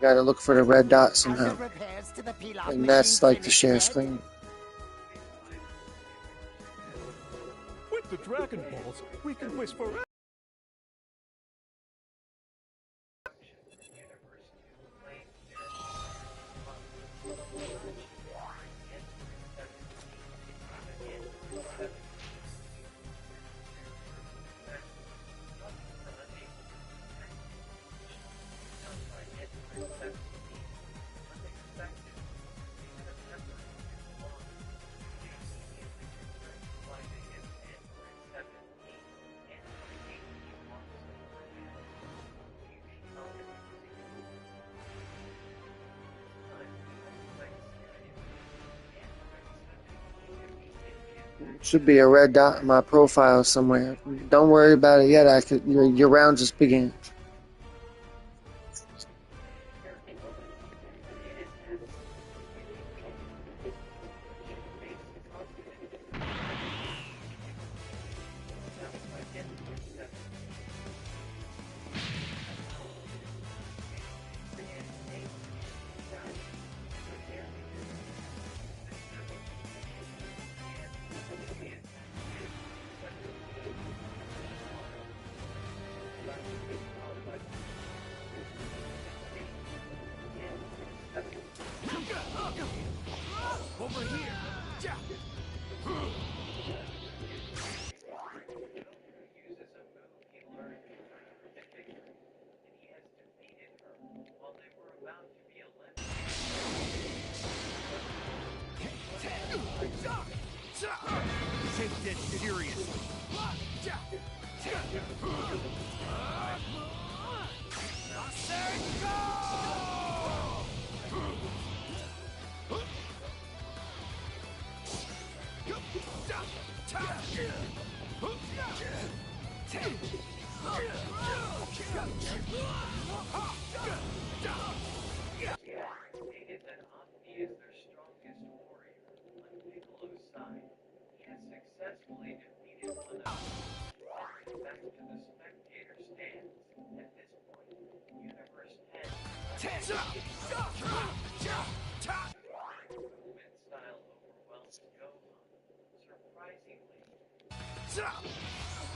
Gotta look for the red dot somehow. And that's like the share screen. With the Dragonballs, we can wish forever. Should be a red dot in my profile somewhere. Don't worry about it yet. Your round just began. Over here. Take that seriously.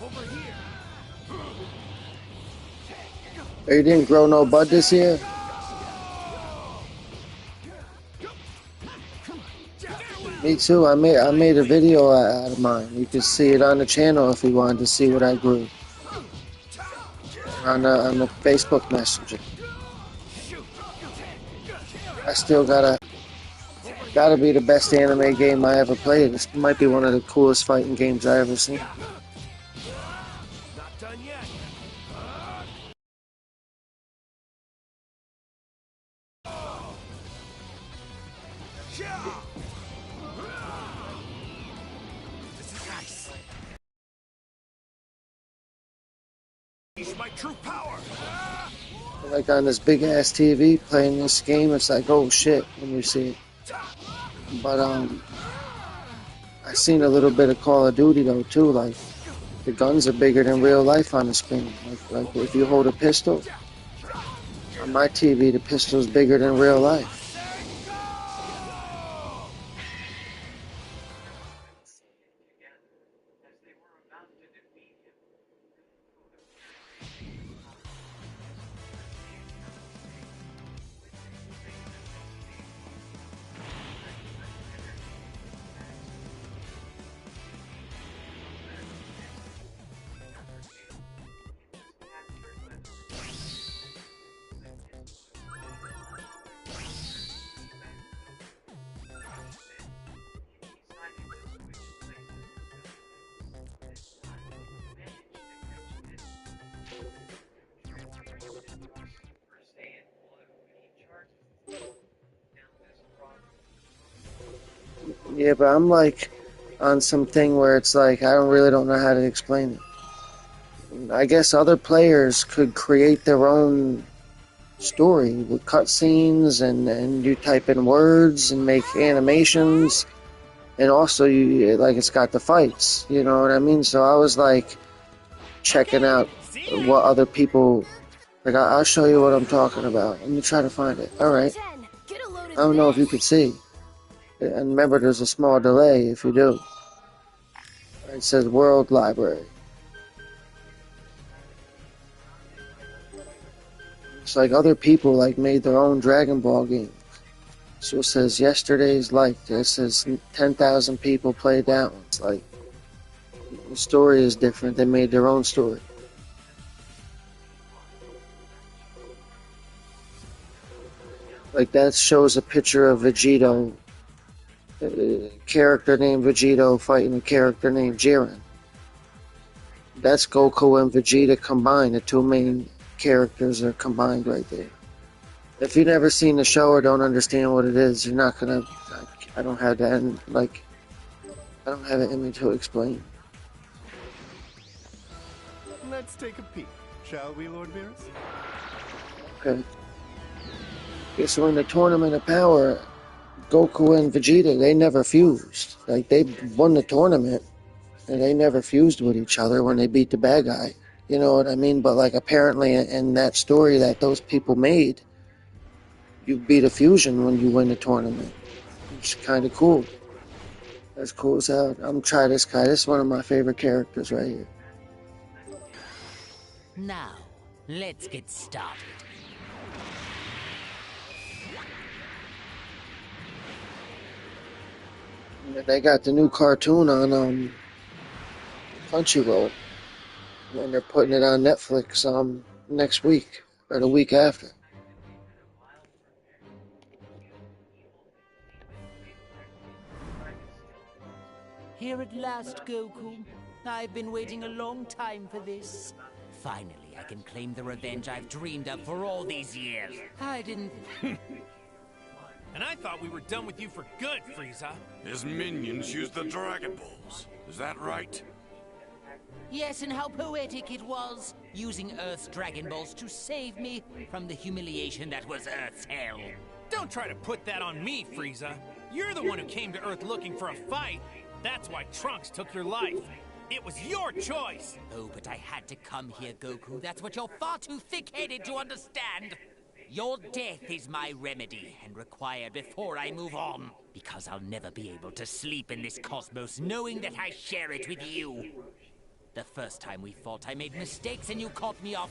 Over here. You didn't grow no bud this year? Me too. I made a video out of mine. You can see it on the channel if you wanted to see what I grew. On the Facebook Messenger. I still gotta be the best anime game I ever played. This might be one of the coolest fighting games I ever seen. Not done yet. This is nice. Use my true power. Like on this big ass TV playing this game, it's like, oh shit when you see it. But I seen a little bit of Call of Duty though too. Like the guns are bigger than real life on the screen. Like if you hold a pistol on my TV, the pistol's bigger than real life. Yeah, but I'm like on something where it's like I don't know how to explain it. I guess other players could create their own story with cutscenes and you type in words and make animations, and also you like it's got the fights. You know what I mean? So I was like checking out what other people Like, I'll show you what I'm talking about. Let me try to find it. Alright. I don't know if you can see. And remember, there's a small delay if you do. It says World Library. It's like other people like made their own Dragon Ball game. So it says yesterday's life. It says 10,000 people played that one. It's like the story is different. They made their own story. Like that shows a picture of Vegito, a character named Vegito fighting a character named Jiren. That's Goku and Vegeta combined. The two main characters are combined right there. If you've never seen the show or don't understand what it is, you're not gonna. I don't have that. I don't have it in me to explain. Let's take a peek, shall we, Lord Beerus? Okay. Yeah, so in the Tournament of Power, Goku and Vegeta, they never fused. Like, they won the tournament, and they never fused with each other when they beat the bad guy. You know what I mean? But, like, apparently in that story that those people made, you beat a fusion when you win the tournament. Which is kind of cool. That's cool as hell. I'm gonna try this guy. This is one of my favorite characters right here. Now, let's get started. They got the new cartoon on Crunchyroll, and they're putting it on Netflix next week or the week after. Here at last, Goku. I've been waiting a long time for this. Finally, I can claim the revenge I've dreamed of for all these years. I didn't... And I thought we were done with you for good, Frieza. His minions used the Dragon Balls. Is that right? Yes, and how poetic it was, using Earth's Dragon Balls to save me from the humiliation that was Earth's hell. Don't try to put that on me, Frieza. You're the one who came to Earth looking for a fight. That's why Trunks took your life. It was your choice. Oh, but I had to come here, Goku. That's what you're far too thick-headed to understand. Your death is my remedy, and required before I move on. Because I'll never be able to sleep in this cosmos knowing that I share it with you. The first time we fought, I made mistakes and you caught me off.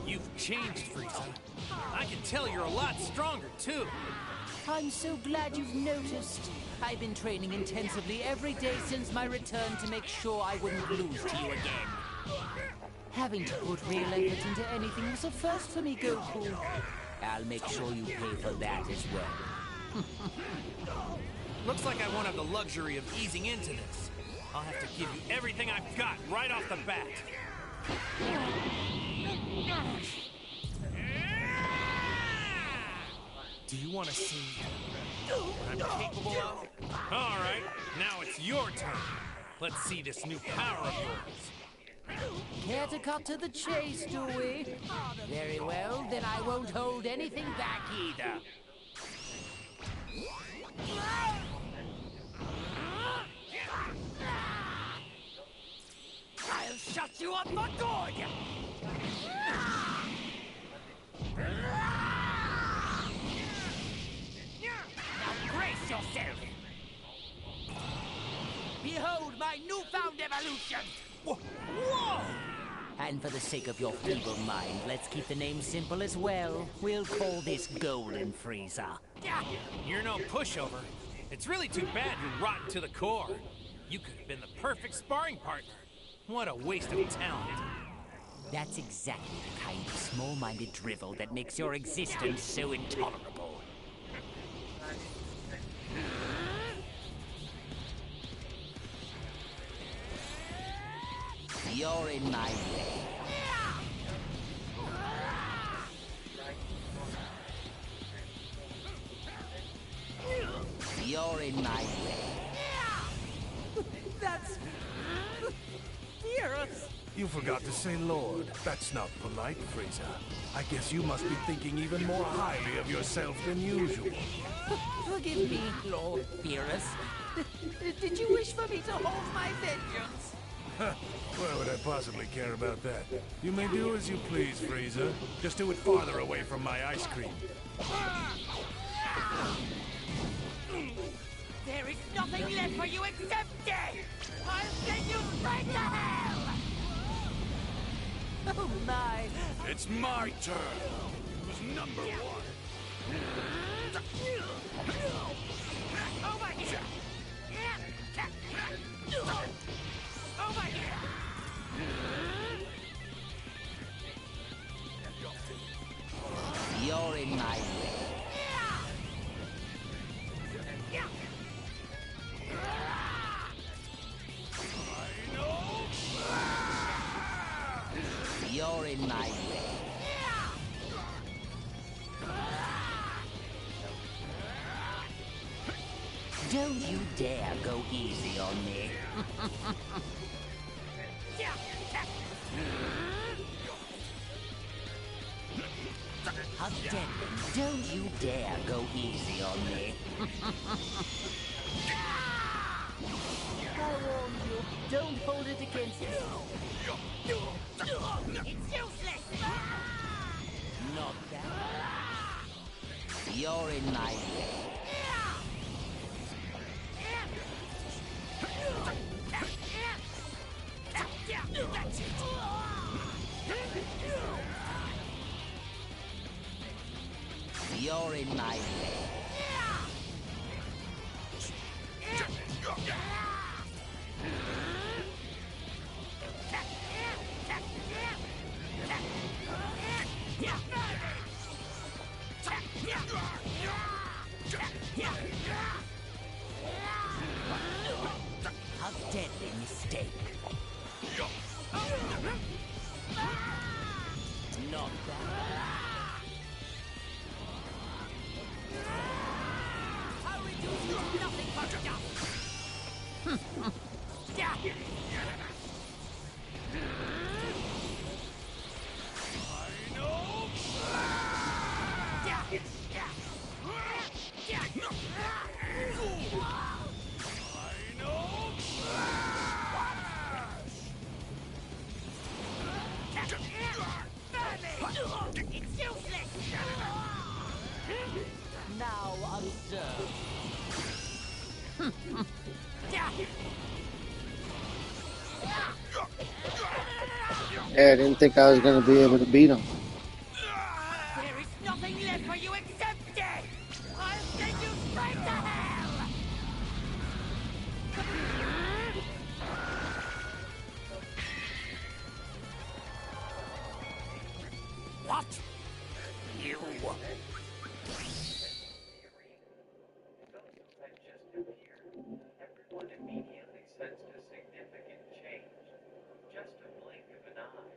You've changed, Frieza. I can tell you're a lot stronger, too. I'm so glad you've noticed. I've been training intensively every day since my return to make sure I wouldn't lose to you again. Having to put real effort into anything was a first for me, Goku. I'll make sure you pay for that as well. Looks like I won't have the luxury of easing into this. I'll have to give you everything I've got right off the bat. Do you want to see what I'm capable of? All right, now it's your turn. Let's see this new power of yours. Care to cut to the chase, do we? Very well, then I won't hold anything back either. I'll shut you up for good! Now brace yourself! Behold my newfound evolution! Whoa! And for the sake of your feeble mind, let's keep the name simple as well. We'll call this Golden Frieza. You're no pushover. It's really too bad you're rotten to the core. You could have been the perfect sparring partner. What a waste of talent. That's exactly the kind of small-minded drivel that makes your existence so intolerable. You're in my way. You're in my way. That's... Beerus! You forgot to say Lord. That's not polite, Frieza. I guess you must be thinking even more highly of yourself than usual. Forgive me, Lord Beerus. Did you wish for me to hold my vengeance? Why would I possibly care about that? You may do as you please, Frieza. Just do it farther away from my ice cream. There is nothing left for you except death! I'll send you straight to hell! Oh my! It's my turn. Who's number one? Over here! Over here! You're in my way. You're in my way. Don't you dare go easy on me. How deadly. Don't you dare go easy on me. I warn you, don't hold it against me. It's useless! Not that. You're in my way. That's it. You're in my way. A deadly mistake. Not bad. I'll reduce you to nothing but dust. It's useless! Now observe. Yeah, I didn't think I was gonna be able to beat him. There is nothing left for you except death! I'll send you straight to hell! What? You... Everyone immediately sensed a significant change. Just a blink of an eye.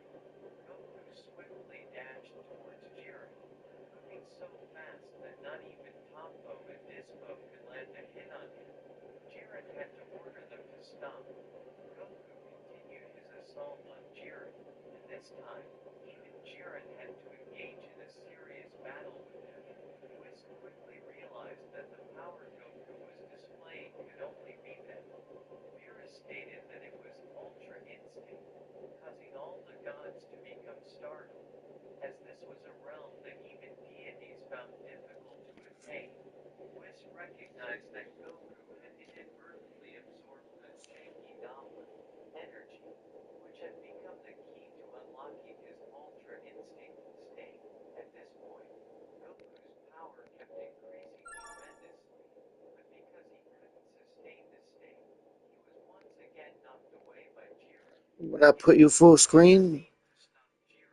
Goku swiftly dashed towards Jiren, moving so fast that not even Toppo and Dispo could land a hit on him. Jiren had to order them to stop. Goku continued his assault on Jiren, and this time, even Jiren had to engage in a serious battle with him. Whis quickly realized that the power Goku was displaying could only be met. Beerus stated that it was Ultra Instinct, causing all the gods to become startled, as this was a realm that even deities found difficult to attain. Whis recognized that Goku had inadvertently absorbed the Shanky Dama energy, which had become the key to unlocking his Ultra Instinct state. At this point, Goku's power kept increasing tremendously, but because he couldn't sustain the state, he was once again knocked away by Jiren. When I put you full screen,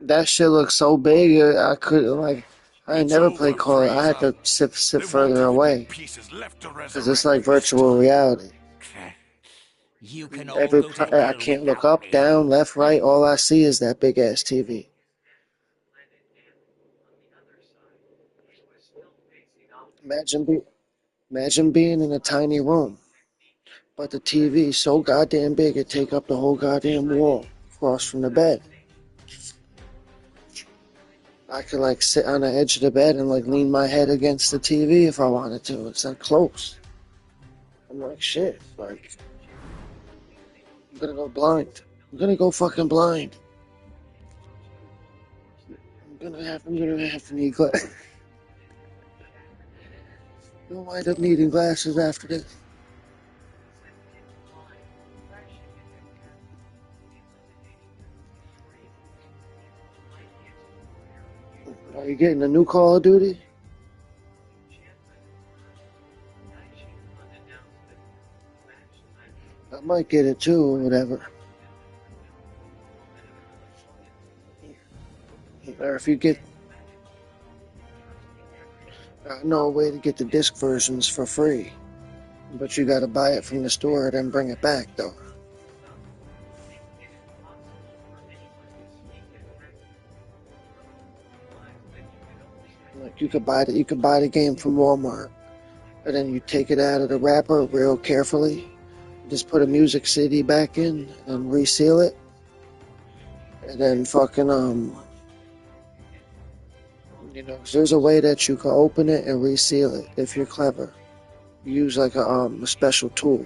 that shit looks so big. I couldn't like. I It's never over, played Call. I had to Frieza. sit There further won't even away be pieces left to because it's like resurrect this virtual time. reality. You can all go to I hell can't look without up, me. down, left, right. All I see is that big ass TV. Imagine being in a tiny room, but the TV is so goddamn big it take up the whole goddamn wall across from the bed. I could like sit on the edge of the bed and like lean my head against the TV if I wanted to. It's that close. I'm like, shit, like, I'm gonna go blind. I'm gonna go fucking blind. I'm gonna have to need glasses. I'm gonna wind up needing glasses after this. Are you getting a new Call of Duty? I might get it too, or whatever. Or if you get, I know a way to get the disc versions for free, but you gotta buy it from the store, then bring it back though. Like you could buy the game from Walmart, and then you take it out of the wrapper real carefully. Just put a music CD back in and reseal it, and then fucking 'cause there's a way that you can open it and reseal it if you're clever. You use like a special tool.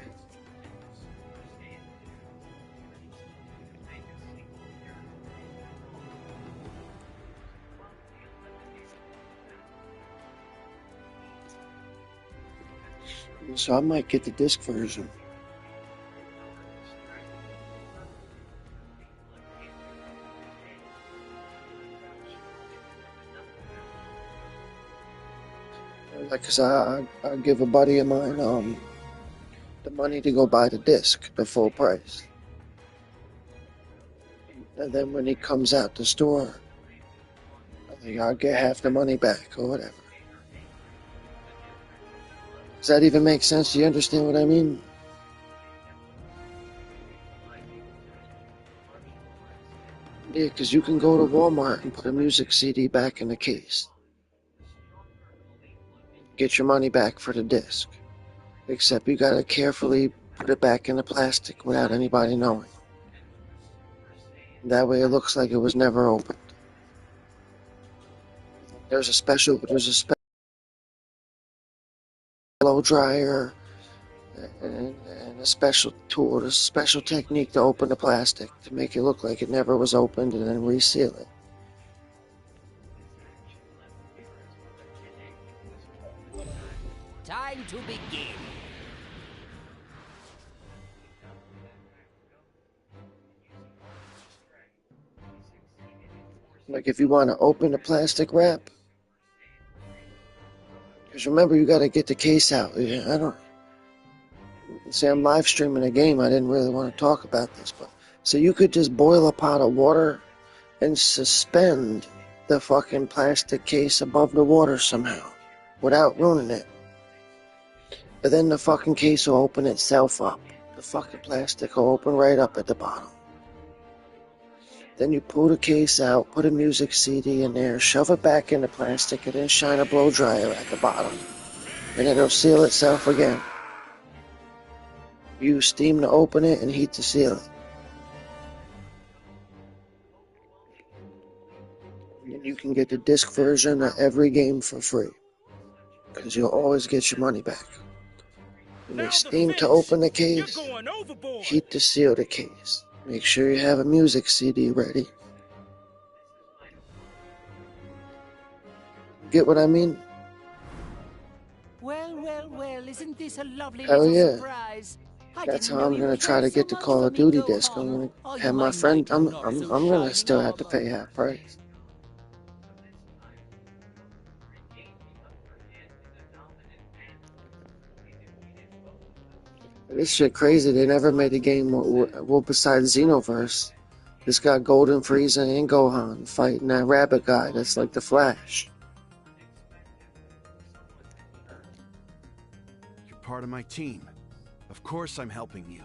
So I might get the disc version. Like, 'cause I give a buddy of mine the money to go buy the disc, the full price. And then when he comes out the store, I think I'll get half the money back or whatever. Does that even make sense? Do you understand what I mean? Yeah, because you can go to Walmart and put a music CD back in the case. Get your money back for the disc. Except you gotta carefully put it back in the plastic without anybody knowing. That way it looks like it was never opened. There's a special blow dryer and a special tool, a special technique to open the plastic to make it look like it never was opened and then reseal it. Time to begin. Like if you want to open the plastic wrap, because remember you got to get the case out. I don't say I'm live streaming a game. I didn't really want to talk about this, but so you could just boil a pot of water and suspend the fucking plastic case above the water somehow without ruining it. But then the fucking case will open itself up. The fucking plastic will open right up at the bottom. Then you pull the case out, put a music CD in there, shove it back in the plastic, and then shine a blow dryer at the bottom. And it'll seal itself again. Use steam to open it and heat to seal it. And you can get the disc version of every game for free. Because you'll always get your money back. You need steam to open the case, heat to seal the case. Make sure you have a music CD ready. Get what I mean? Well, isn't this a lovely Hell little yeah. surprise? That's how I'm gonna try to get the Call of Duty disc. I'm gonna have my friend. I'm gonna still have to pay half price. This shit crazy. They never made a game well besides Xenoverse. It's got Golden Frieza and Gohan fighting that rabbit guy that's like the Flash. You're part of my team. Of course I'm helping you.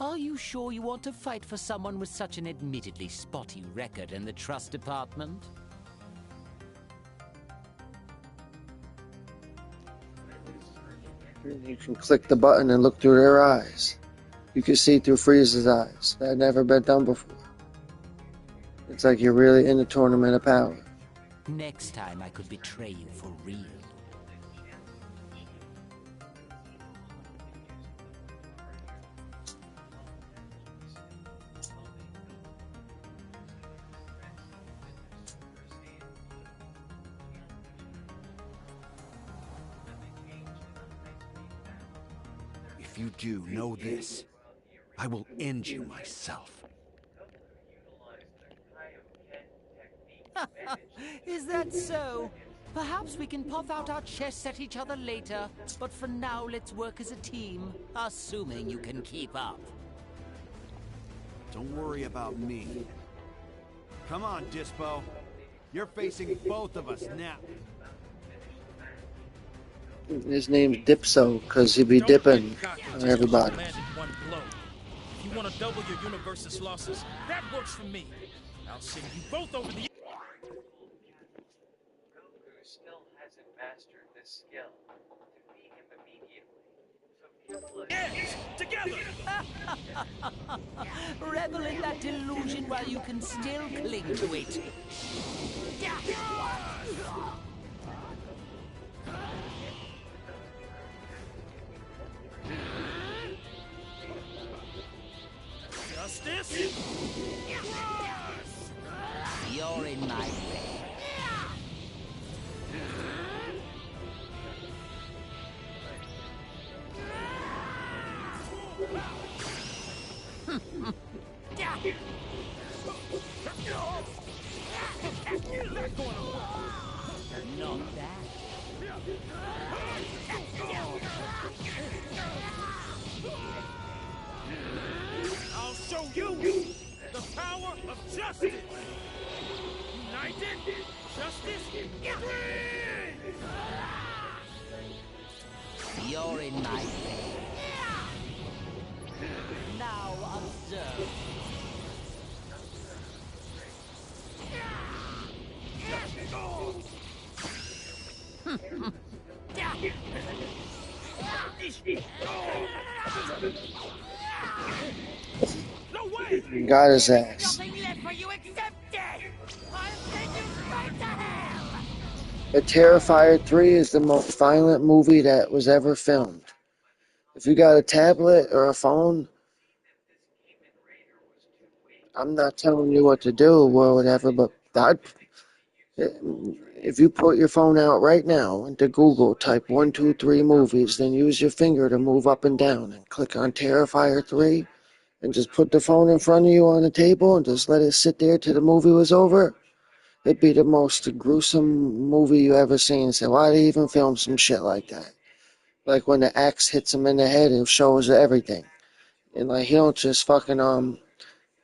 Are you sure you want to fight for someone with such an admittedly spotty record in the trust department? You can click the button and look through their eyes. You can see through Frieza's eyes. That had never been done before. It's like you're really in the Tournament of Power. Next time I could betray you for real. if you do, know this. I will end you myself. Is that so? Perhaps we can puff out our chests at each other later, but for now, let's work as a team, assuming you can keep up. Don't worry about me. Come on, Dispo. You're facing both of us now. His name's Dipso, because he be dipping on everybody. If you want to double your universe's losses, that works for me. I'll send you both over the... Goku still hasn't mastered this skill. Defeat him immediately. So Together! Revel in that delusion while you can still cling to it. Justice? You're in my way. Not bad. I'll show you the power of justice! United, justice, free! You're in my way. Now observe. No way! Got his ass. Nothing left for you except death! I'll send you straight to hell! The Terrifier 3 is the most violent movie that was ever filmed. If you got a tablet or a phone, I'm not telling you what to do or whatever, but if you put your phone out right now into Google, type 123 movies, then use your finger to move up and down and click on Terrifier 3 and just put the phone in front of you on the table and just let it sit there till the movie was over, it'd be the most gruesome movie you ever seen. So why they even film some shit like that? Like when the axe hits him in the head, it shows everything. And like he don't just fucking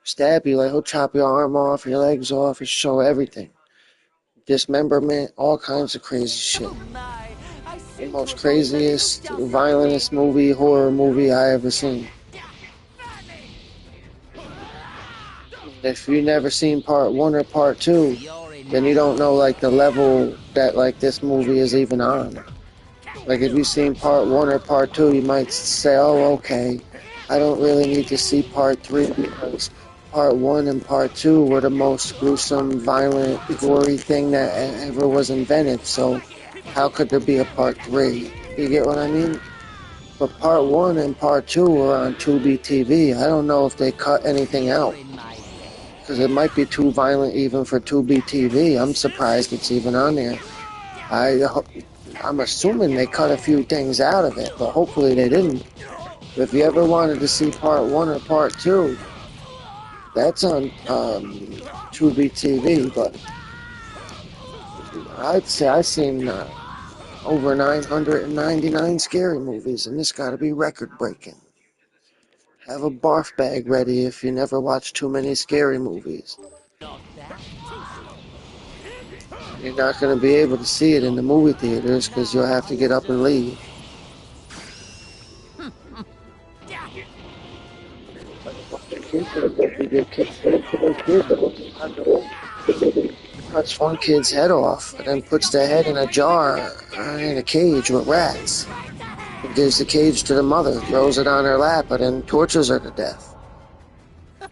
stab you, like he'll chop your arm off, your legs off, and show everything. Dismemberment, all kinds of crazy shit. Oh my, I The see most you craziest, so little violentest movie, horror movie I ever seen. If you never seen part 1 or part 2, then you don't know like the level that like this movie is even on. Like if you've seen part 1 or part 2, you might say, oh okay, I don't really need to see part 3 because part 1 and part 2 were the most gruesome, violent, gory thing that ever was invented, so how could there be a part 3? You get what I mean? But part 1 and part 2 were on Tubi TV. I don't know if they cut anything out, because it might be too violent even for Tubi TV. I'm surprised it's even on there. I'm assuming they cut a few things out of it, but hopefully they didn't. If you ever wanted to see part 1 or part 2, that's on Tubi TV, but I'd say I've seen over 999 scary movies, and this got to be record-breaking. Have a barf bag ready if you never watch too many scary movies. You're not going to be able to see it in the movie theaters because you'll have to get up and leave. Cuts one kid's head off and then puts the head in a jar in a cage with rats. He gives the cage to the mother, throws it on her lap, and then tortures her to death.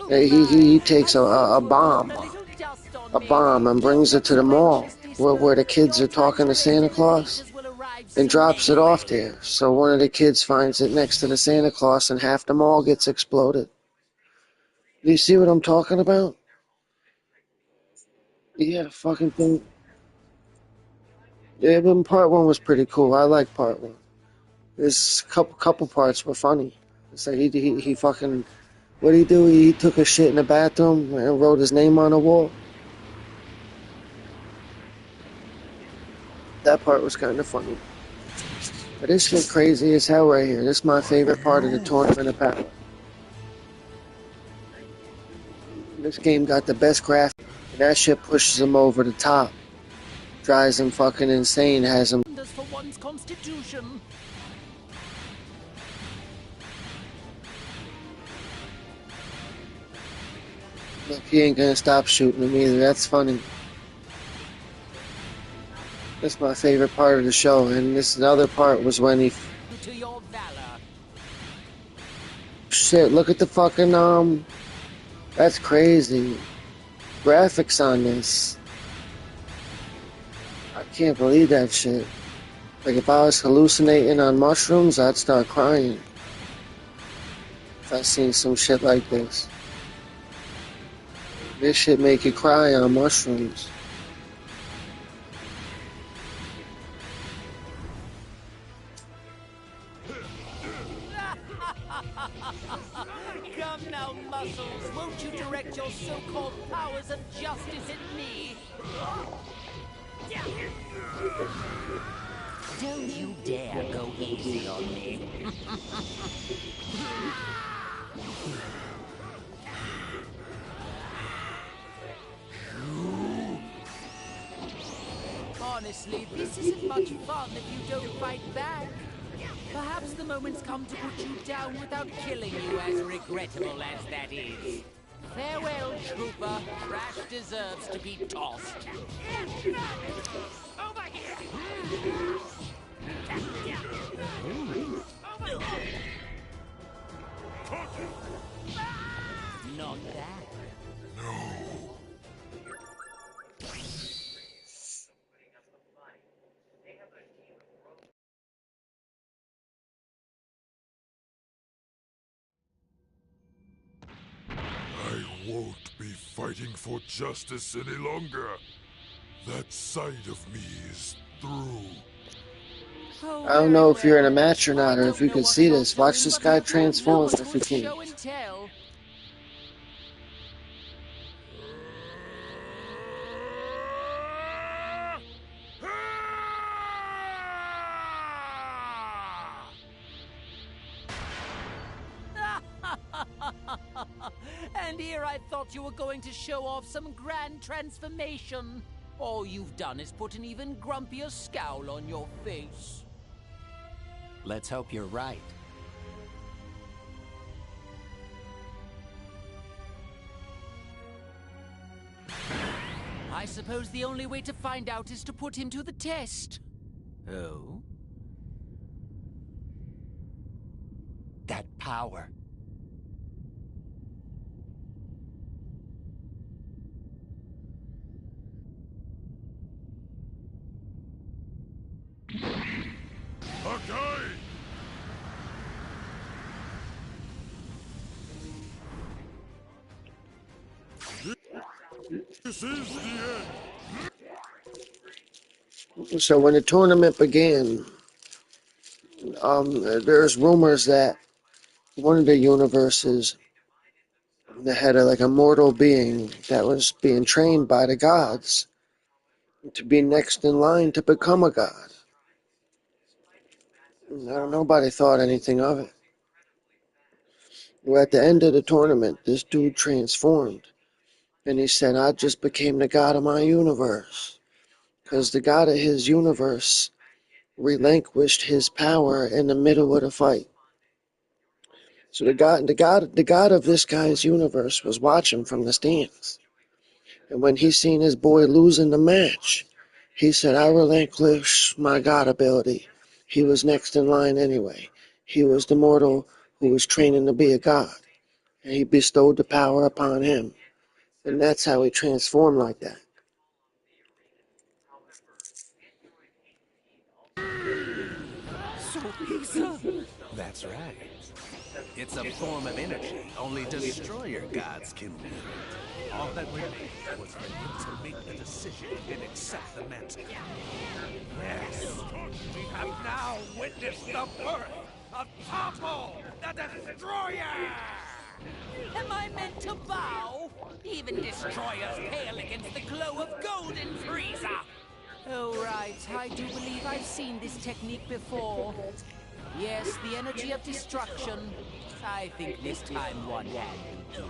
He takes a bomb and brings it to the mall where the kids are talking to Santa Claus and drops it off there. So one of the kids finds it next to the Santa Claus and half the mall gets exploded. Do you see what I'm talking about? Yeah, the fucking thing. Yeah, but part 1 was pretty cool. I like part 1. This couple parts were funny. It's like he fucking, what did he do? He took a shit in the bathroom and wrote his name on the wall. That part was kind of funny. But this shit crazy as hell right here. This is my favorite part of the Tournament of Power. This game got the best graphics, and that shit pushes him over the top. Drives him fucking insane, has him... For one's constitution. Look, he ain't gonna stop shooting him either. That's funny. That's my favorite part of the show, and this other part was when he... To your valor. Shit, look at the fucking, That's crazy. Graphics on this. I can't believe that shit. Like, if I was hallucinating on mushrooms, I'd start crying. If I seen some shit like this. This shit make you cry on mushrooms. Come now, muscles. Won't you direct your so-called powers of justice at me? Don't you dare go easy on me. Honestly, this isn't much fun if you don't fight back. Perhaps the moment's come to put you down without killing you, as regrettable as that is. Farewell, trooper. Trash deserves to be tossed. Over here! Not that. I won't be fighting for justice any longer. That side of me is through. I don't know if you're in a match or not, or if you can see this. Watch this guy transform if you can. And here I thought you were going to show off some grand transformation. All you've done is put an even grumpier scowl on your face. Let's hope you're right. I suppose the only way to find out is to put him to the test. Oh? That power. Okay! This is the end! So when the tournament began, there's rumors that one of the universes that had like a mortal being that was being trained by the gods to be next in line to become a god. Nobody thought anything of it. Well, at the end of the tournament, this dude transformed. And he said, I just became the god of my universe. Because the god of his universe relinquished his power in the middle of the fight. So the god of this guy's universe was watching from the stands. And when he seen his boy losing the match, he said, I relinquish my god ability. He was next in line anyway. He was the mortal who was training to be a god. And he bestowed the power upon him. And that's how he transformed like that. That's right. It's a form of energy only destroyer gods can wield. All that remained was for him to make the decision and accept the mantle. Yes, we have now witnessed the birth of Topple, the Destroyer! Am I meant to bow? Even destroyers pale against the glow of golden Frieza! Oh, right. I do believe I've seen this technique before. Yes, the energy of destruction. I think this time one had me.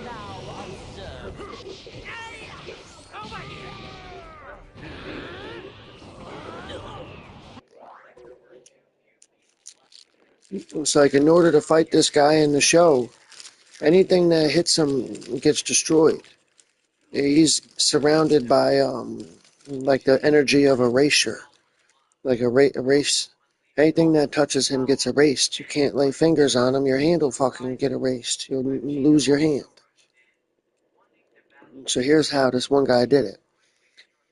Now observe. It's like in order to fight this guy in the show, anything that hits him gets destroyed. He's surrounded by like the energy of erasure, like erase. Anything that touches him gets erased. You can't lay fingers on him. Your hand will fucking get erased. You'll lose your hand. So here's how this one guy did it.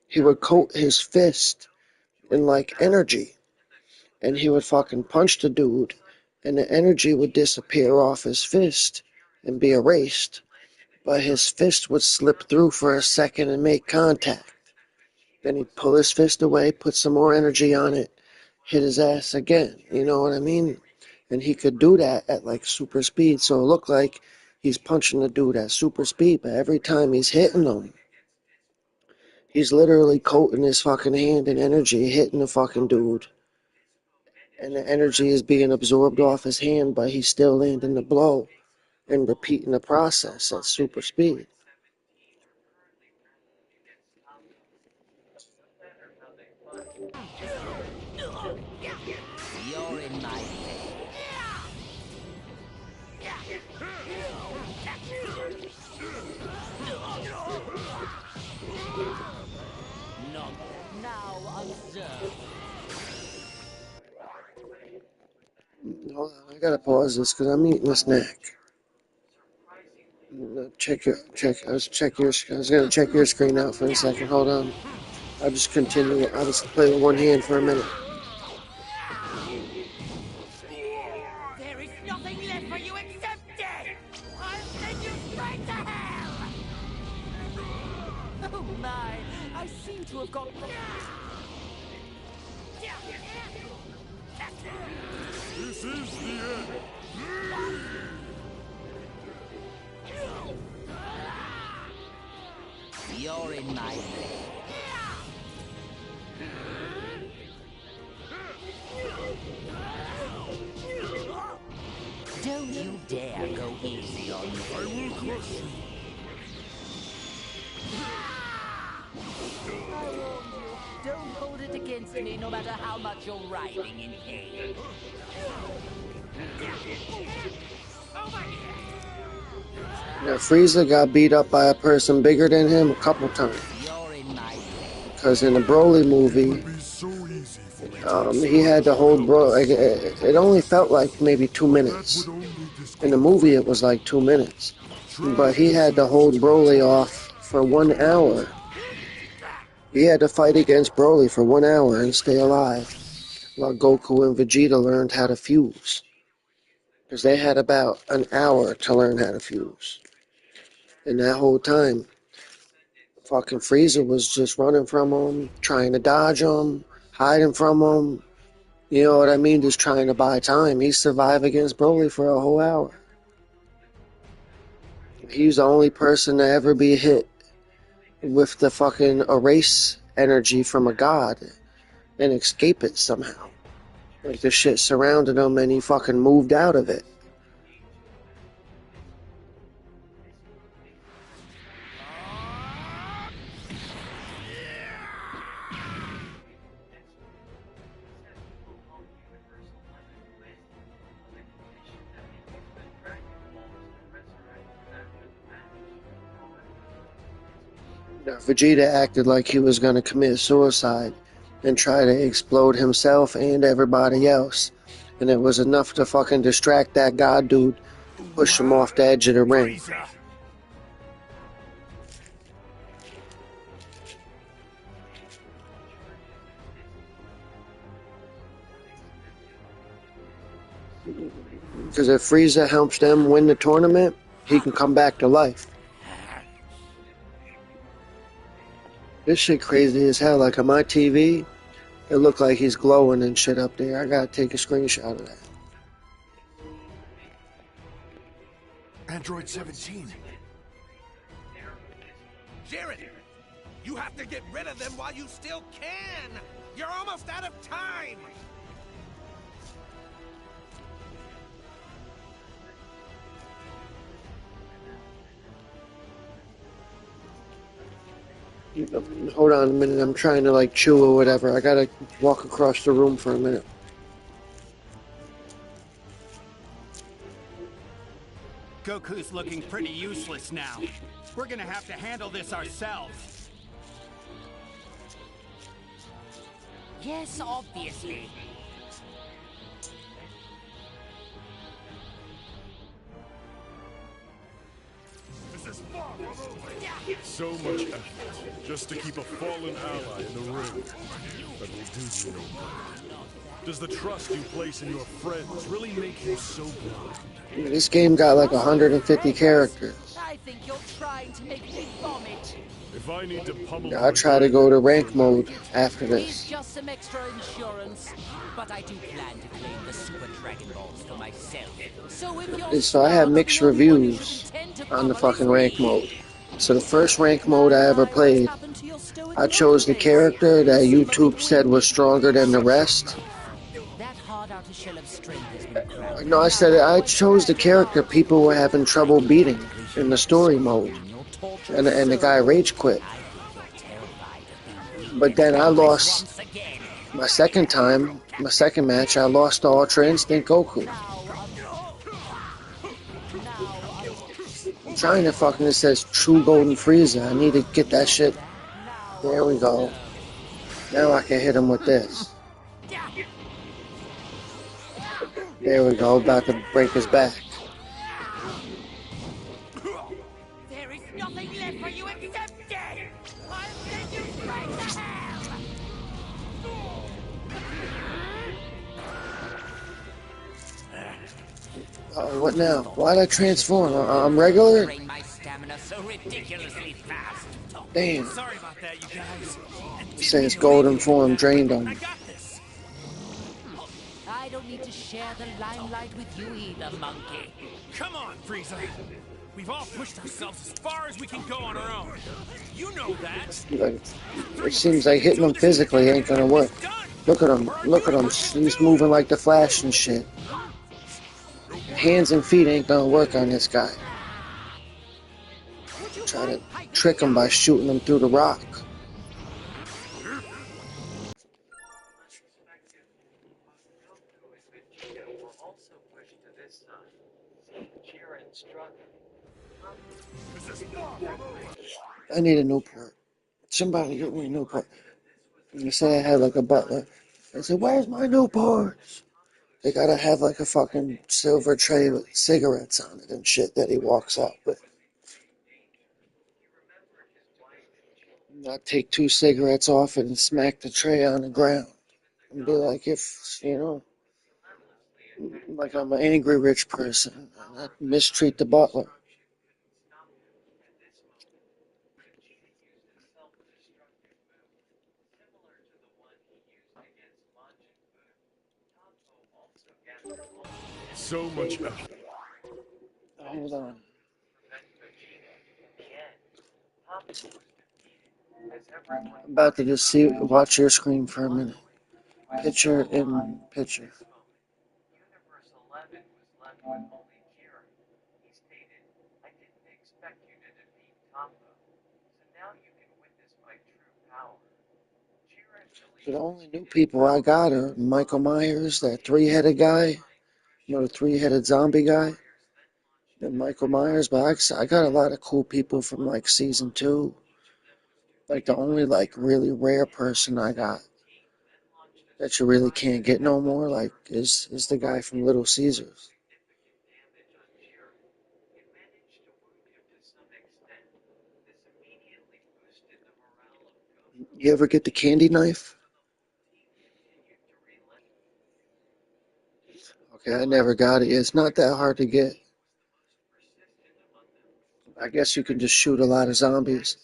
He would coat his fist in like energy, and he would fucking punch the dude, and the energy would disappear off his fist and be erased, but his fist would slip through for a second and make contact. Then he'd pull his fist away, put some more energy on it, hit his ass again. You know what I mean? And he could do that at like super speed, so it looked like he's punching the dude at super speed, but every time he's hitting him, he's literally coating his fucking hand in energy, hitting the fucking dude. And the energy is being absorbed off his hand, but he's still landing the blow and repeating the process at super speed. You're in my way. No. Now observe. Hold on, I gotta pause this because I'm eating a snack. I was gonna check your screen out for a second. Hold on. I'll just continue. I'll just play with one hand for a minute. There is nothing left for you except death! I'll send you straight to hell! Oh my, I seem to have got... This is the end. You're in my way. Don't you dare go easy on me. I will crush you. I warned you. Don't hold it against me, no matter how much you're writhing in pain. Now, Frieza got beat up by a person bigger than him a couple times. You're in my way. Because in the Broly movie, It would be so easy for me to he had to hold Broly. It only felt like maybe 2 minutes. That would only discourage In the movie, it was like 2 minutes. But he had to hold Broly off for 1 hour. He had to fight against Broly for 1 hour and stay alive, while Goku and Vegeta learned how to fuse. Because they had about an hour to learn how to fuse. And that whole time, fucking Frieza was just running from him, trying to dodge him, hiding from him. You know what I mean? Just trying to buy time. He survived against Broly for a whole hour. He was the only person to ever be hit with the fucking erase energy from a god and escape it somehow. Like the shit surrounded him and he fucking moved out of it. Now, Vegeta acted like he was going to commit suicide and try to explode himself and everybody else. And it was enough to fucking distract that god dude, push him off the edge of the ring. Because if Frieza helps them win the tournament, he can come back to life. This shit crazy as hell. Like on my TV, it looked like he's glowing and shit up there. I gotta take a screenshot of that. Android 17. Jared, you have to get rid of them while you still can. You're almost out of time. Hold on a minute. I'm trying to like chew or whatever. I gotta walk across the room for a minute. Goku's looking pretty useless now. We're gonna have to handle this ourselves. Yes, obviously. This is far from over. So much effort just to keep a fallen ally in the ring. That will do you no good. Does the trust you place in your friends really make you so blind? This game got like 150 characters. I think you're trying to make me vomit. If I need to pummel I'll try to go to rank mode after It's this. just some extra insurance, but I do plan to claim the Super Dragon Balls for myself. So if you're So I had mixed reviews on the fucking rank mode. So the first rank mode I ever played, I chose the character that YouTube said was stronger than the rest. That hard outer shell of strength has been cracked. No, I said I chose the character people were having trouble beating in the story mode. And the guy rage quit. But then I lost my second time, my second match, I lost to Ultra Instinct Goku. I'm trying to fucking, it says True Golden Frieza. I need to get that shit. There we go. Now I can hit him with this. There we go, about to break his back. There is nothing left for you except death! I'll send you straight to hell! What now? Why'd I transform? I'm regular? Drain my stamina so ridiculously fast. Damn. Sorry about that, you guys. It says golden form drained on I me. got this. I don't need to share the limelight with you either, monkey. Come on, Frieza. We've all pushed ourselves as far as we can go on our own. You know that. Like, it seems like hitting him physically ain't gonna work. Look at him. Look at him. He's moving like the Flash and shit. Hands and feet ain't gonna work on this guy. Try to trick him by shooting him through the rock. Were also pushed to this side. Jiren struck. I need a new port. Somebody get me a new port. You say I had like a butler. I said, where's my new ports? They gotta have like a fucking silver tray with cigarettes on it and shit that he walks out with. I'd take 2 cigarettes off it and smack the tray on the ground. And be like, if, you know, like I'm an angry rich person. And I'd mistreat the butler. So much effort. Hold on. I'm about to just watch your screen for a minute. Picture in picture. Universe 11 was left with only Jiren. He stated, I didn't expect you to defeat Tombo, so now you can witness my true power. So the only new people I got are Michael Myers, that 3-headed guy. You know, the 3-headed zombie guy. And Michael Myers, but I got a lot of cool people from like season 2. Like the only like really rare person I got that you really can't get no more like is the guy from Little Caesars. You ever get the candy knife? Yeah, I never got it. It's not that hard to get. I guess you can just shoot a lot of zombies.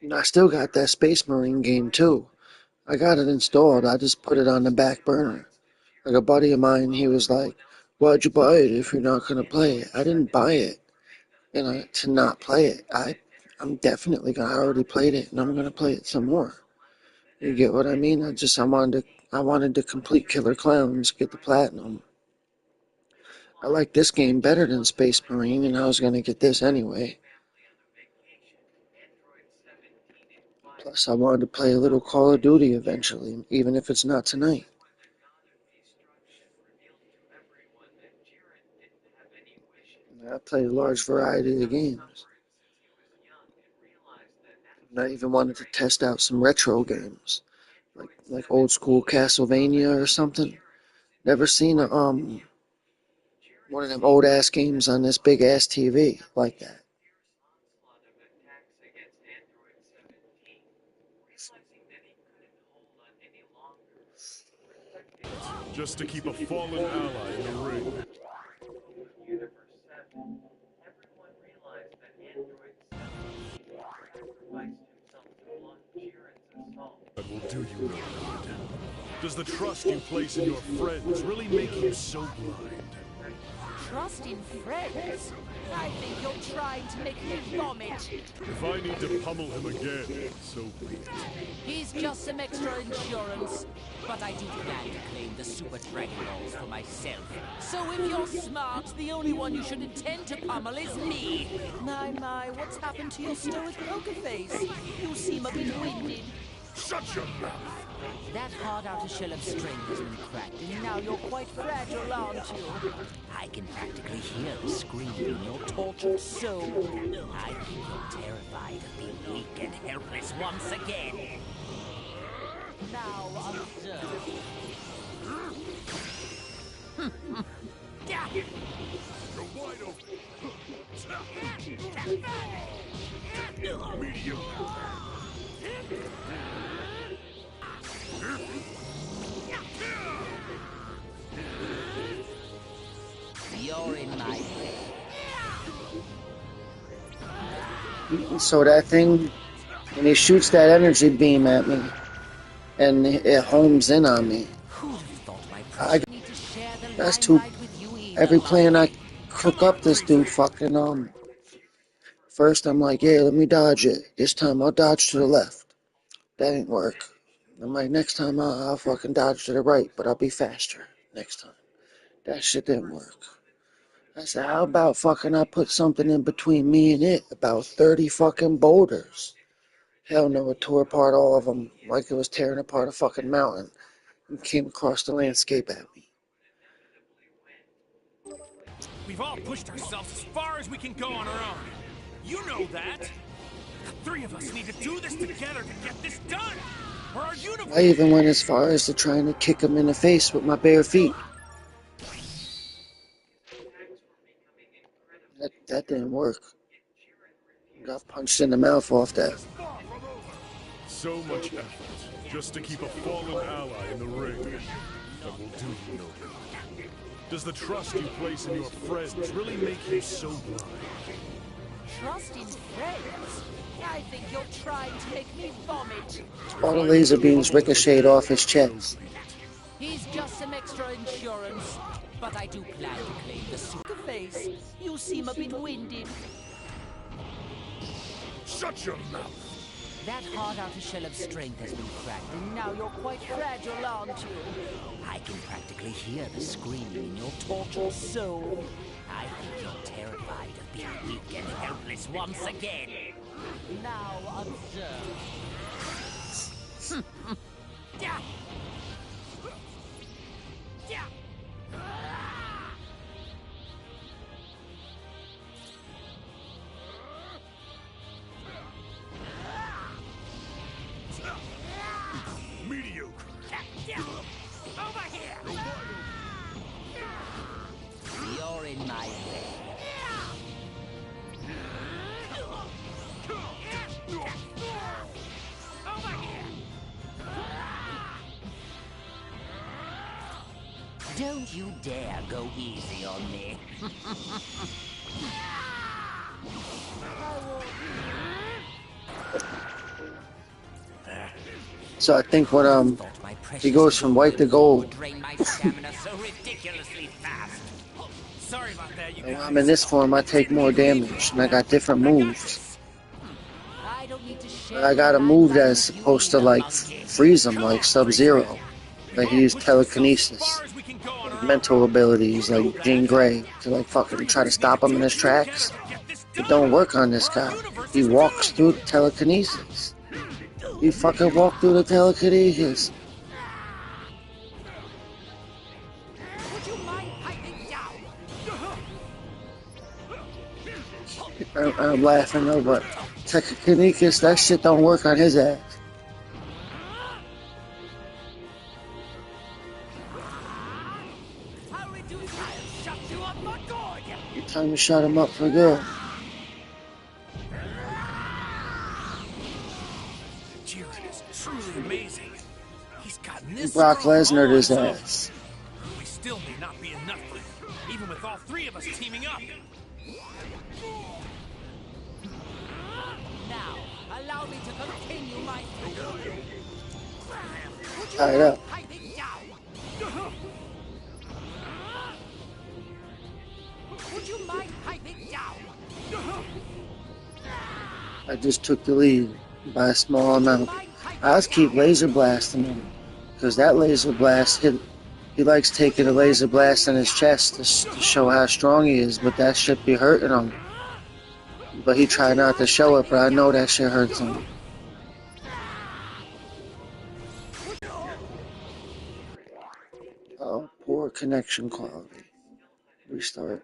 And I still got that Space Marine game too. I got it installed. I just put it on the back burner. Like a buddy of mine, he was like, "Why'd you buy it if you're not gonna play it?" I didn't buy it, to not play it. I'm definitely gonna. I already played it, and I'm gonna play it some more. You get what I mean? I wanted to complete Killer Clowns, get the platinum. I like this game better than Space Marine, and I was gonna get this anyway. Plus, I wanted to play a little Call of Duty eventually, even if it's not tonight. I play a large variety of games. And I even wanted to test out some retro games, like old school Castlevania or something. Never seen one of them old ass games on this big ass TV like that. Just to keep a fallen ally in the ring. That will do you no good. Does the trust you place in your friends really make you so blind? Trust in friends? I think you're trying to make me vomit. If I need to pummel him again, so be it. He's just some extra insurance. But I do plan to claim the Super Dragonballs for myself. So if you're smart, the only one you should intend to pummel is me. My, what's happened to your stoic poker face? You seem a bit winded. Shut your mouth! That hard outer shell of strength has been cracked, and now you're quite fragile, aren't you? I can practically hear the scream in your tortured soul. I think you're terrified of being weak and helpless once again. Now observe. You're wide open. Mediocre. You're in my way. So that thing, when he shoots that energy beam at me, and it homes in on me, that's too. Every plan I cook up, this dude fucking First I'm like, yeah, let me dodge it. This time I'll dodge to the left. That ain't work. I'm like, next time I'll fucking dodge to the right, but I'll be faster next time. That shit didn't work. I said, how about fucking I put something in between me and it? About 30 fucking boulders. Hell no, it tore apart all of them like it was tearing apart a fucking mountain and came across the landscape at me. We've all pushed ourselves as far as we can go on our own. You know that. The three of us need to do this together to get this done. Or our universe. I even went as far as to trying to kick him in the face with my bare feet. That didn't work. Got punched in the mouth off that. So much effort, just to keep a fallen ally in the ring. That will do you no good. Does the trust you place in your friends really make you so blind? Trust in friends? I think you're trying to make me vomit. All the laser beams ricocheted off his chest. He's just some extra insurance. But I do plan to claim the super face. You seem a bit winded. Shut your mouth! That hard outer shell of strength has been cracked, and now you're quite fragile, aren't you? I can practically hear the screaming in your tortured soul. I think you're terrified of being weak and helpless once again. Now observe. Over here! You're in my way. Over here! Don't you dare go easy on me. So I think when he goes from white to gold, Drain my stamina so ridiculously fast. Sorry about that, you and when guys. I'm in this form, I take more damage, and I got different moves. I don't need to share But I got a my move life that's with you supposed to either, like monkey. freeze him, like Sub-Zero. Like he used telekinesis, As we can go on like our own. mental abilities, like Jean Grey, to like fucking try to stop him in his tracks. It don't work on this guy. He walks through the telekinesis. He fucking walked through the telekinesis. Would you mind piping down? I'm laughing though, but telekinesis, that shit don't work on his ass. I'll reduce I'll shut you up for good. Time to shut him up for good. Jared is truly amazing. He's gotten this Brock strong Lesnar all his on his own. ass. We still may not be enough for him, even with all three of us teaming up. Now, allow me to continue my Tie it up. piping down. Would you mind piping down? I just took the lead by a small amount. I just keep laser blasting him, because that laser blast, he likes taking a laser blast in his chest to show how strong he is, but that shit be hurting him. But he try not to show it, but I know that shit hurts him. Oh, poor connection quality. Restart.